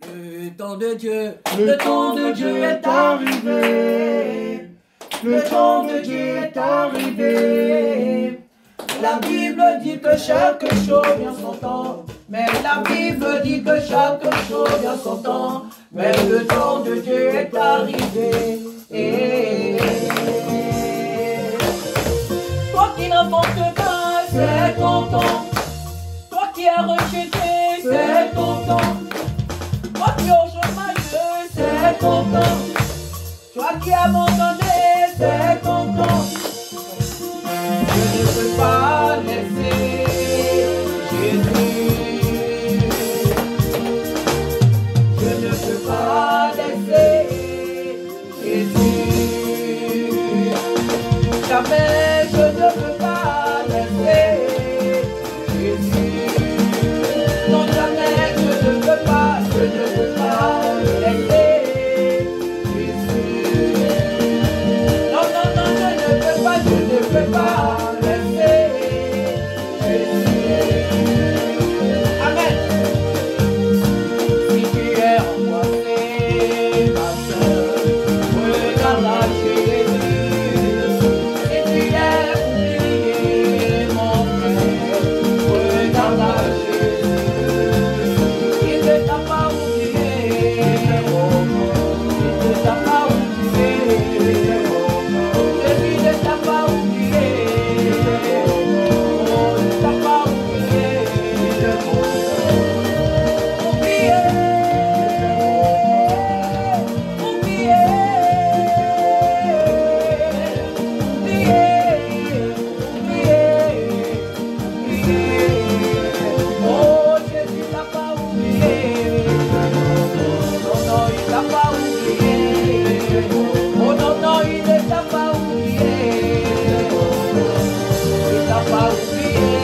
Le temps de Dieu, le temps de Dieu est arrivé. Le temps de Dieu est arrivé. La Bible dit que chaque chose vient son temps. Mais la Bible dit que chaque chose vient son temps. Mais le temps de Dieu est arrivé. Toi qui n'importe pas, c'est ton temps. Toi qui as rejeté, c'est ton temps. Toi qui es au chômage, c'est ton temps. Toi qui as abandonné, c'est ton temps. Je ne peux pas laisser Jésus. Je ne peux pas laisser Jésus. Jamais je ne peux pas laisser Jésus. Non, jamais je ne peux pas laisser Jésus. Non, non, non, je ne peux pas laisser Jésus. Amen. Si tu es angoissé, ma soeur, regarde à Jésus. Si tu es oublié, mon frère, regarde à Jésus. Il ne t'a pas oublié. Il ne t'a pas oublié. Jésus ne t'a pas oublié. Oh, ne t'a pas oublié. Oublié. Oublié. Oh, Jésus t'a pas oublié. Non, non, il t'a pas oublié. Oh non, non, il ne t'a pas oublié. Il t'a pas oublié.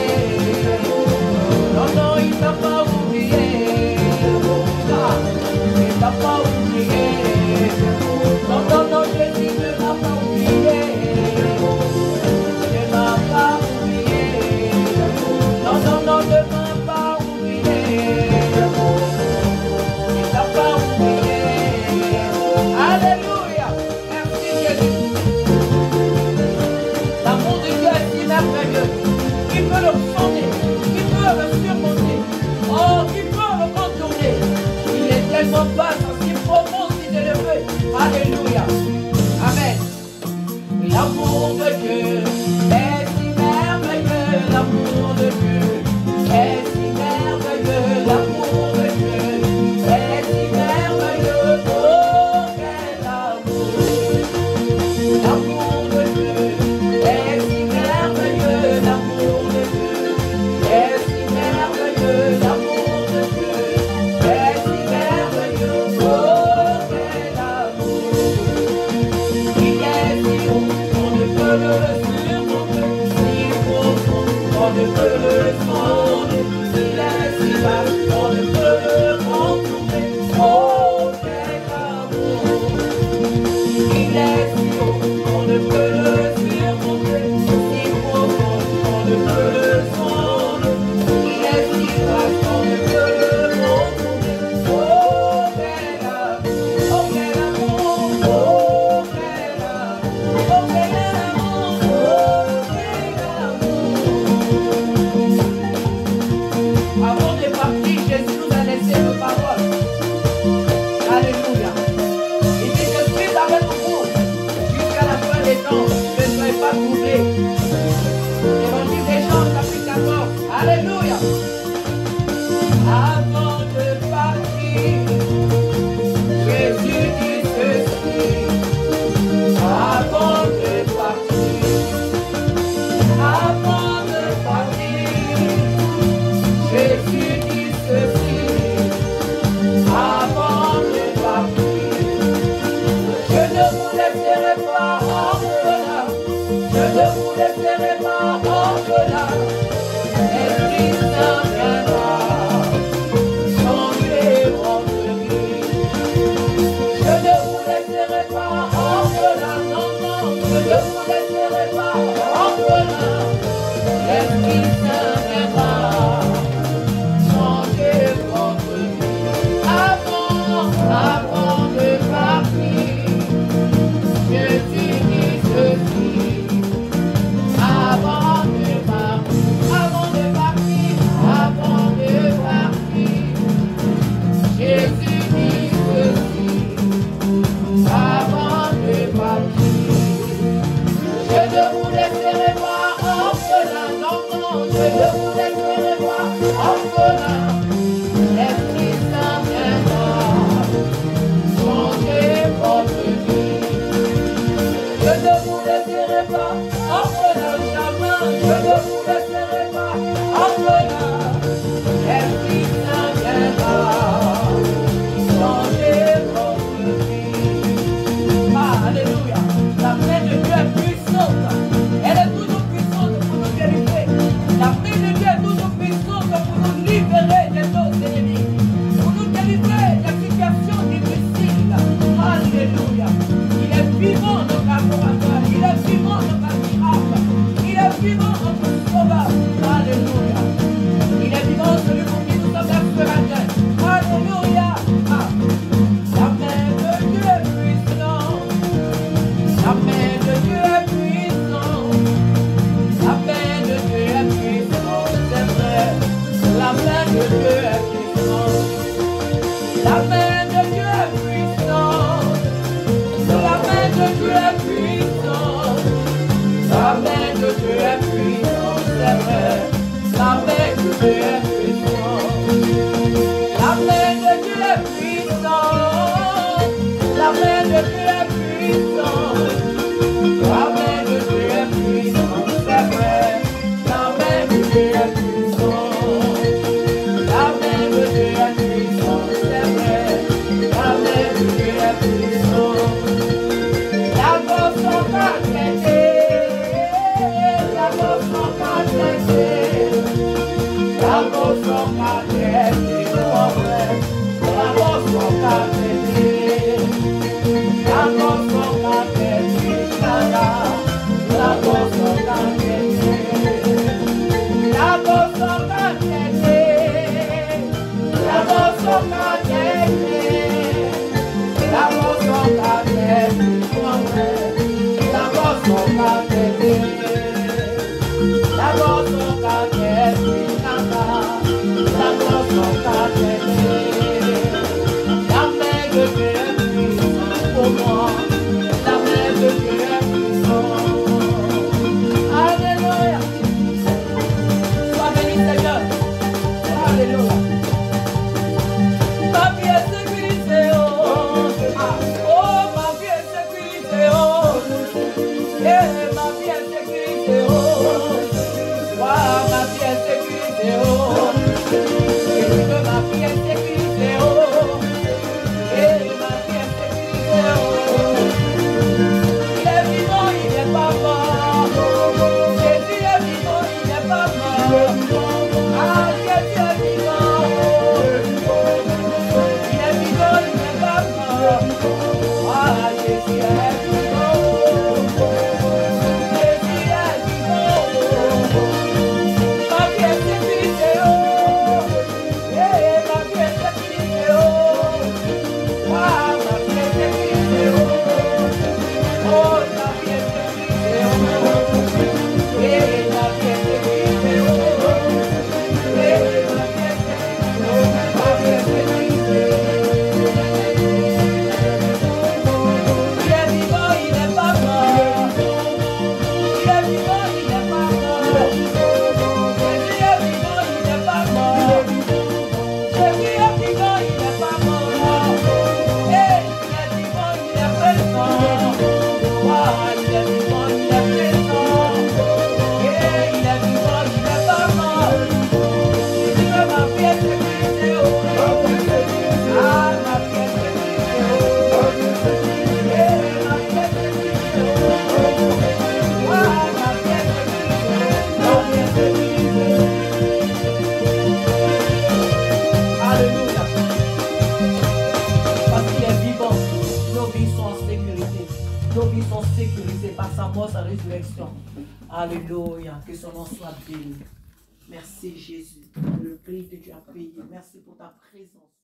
Non, non, il t'a pas oublié. Ah, il t'a pas oublié. Non, non, non, Jésus ne m'a pas oublié. Ne m'a pas oublié. Non, non, non, ne m'a pas oublié. Il t'a pas oublié. Alléluia. Merci Jésus. L'amour de Dieu est si merveilleux. Qui peut le fonder, qui peut le surmonter, oh, qui peut le contourner. Il est tellement bas, si profond, si élevé. Alléluia. Amen. L'amour de Dieu est si merveilleux. L'amour de Dieu est si merveilleux. L'amour de Dieu est si merveilleux. Oh, quel amour. L'amour de Dieu est si merveilleux. L'amour de Dieu est si merveilleux. L'amour de Dieu est si merveilleux. Oh, quel amour. Il est si haut, on ne peut le surmonter. Si profond, on ne peut le Jésus dit ceci, avant de partir. Je ne vous laisserai pas orphelin, non, non, je ne vous laisserai pas orphelin. L'Esprit Saint viendra changer votre vie. Je ne vous laisserai pas orphelin, jamais, je ne vous laisserai pas orphelin. L'Esprit Saint viendra changer votre vie. Alléluia. La main de Dieu est puissante. Elle est toujours puissante pour nous délivrer. La main de Dieu est toujours puissante pour nous libérer de nos ennemis. Pour nous délivrer des situations difficiles. Alléluia. Il est vivant notre laboratoire. Il est vivant notre miracle. Il est vivant notre sauveur. Alléluia. Il est vivant celui pour qui nous sommes espérateurs. Alléluia. La main de Dieu est puissante. La main de Dieu est puissante. La main de Dieu est puissante, c'est vrai. La main de Dieu est puissante. La main de Dieu est puissante. La main de Dieu est puissante. La main de Dieu est puissante, c'est vrai. La main de Dieu est puissante. La main de Dieu est puissante. La main de Dieu est puissante. La main de Dieu est puissante, c'est vrai. La main de Dieu est puissante. La main de Dieu est puissante, c'est vrai. La main de Dieu est puissante. La grosse en qualité. La grosse en qualité. La grosse en qualité. La grosse en qualité. La grosse en qualité. La grosse en qualité. La grosse en qualité. La grosse en qualité. La grosse en qualité. La grosse en qualité. La grosse en qualité. La grosse en qualité. La main de Dieu est puissante pour moi. La main de Dieu est puissante. Alléluia. Sois béni, Seigneur. Alléluia. Ma vie est sécurisée, oh. Oh, ma vie est sécurisée, oh. Yeah, ma vie est sécurisée, oh. Wow, ma vie est sécurisée, oh. Et que ma vie est sécurisée, oh. Et ma vie est sécurisée, oh. Il est vivant, il n'est pas mort. Jésus est vivant, il n'est pas mort. Ah, Jésus est vivant. Il est vivant, il n'est pas mort. Ah, Jésus est vivant. Jésus est vivant. Ma vie est sécurisée, oh. Yeah, ma vie est sécurisée, oh. Ah, ma vie est sécurisée, oh. Oh, ma vie est sécurisée, oh. Yeah, ma vie est sécurisée, oh. Yeah, ma vie est sécurisée, oh. Ma vie est sécurisée. Il est vivant, il n'est pas mort. Il est vivant, il n'est pas mort. Jésus est vivant, il n'est pas mort. Jésus est vivant, il n'est pas mort. Et il est vivant, il est présent. Wow, il est vivant, il est présent. Et il est vivant, il n'est pas mort. Il dit que ma vie est sécurisée, oh. Ah, ma vie est sécurisée, oh. Et ma vie est sécurisée, oh. Ah, ma vie est sécurisée, ma vie est sécurisée. Alléluia. Parce qu'il est vivant, nos vies sont en sécurité. Nos vies sont sécurisées par sa mort, sa résurrection. Alléluia. Que son nom soit béni. Merci Jésus. Le prix que tu as payé. Merci pour ta présence.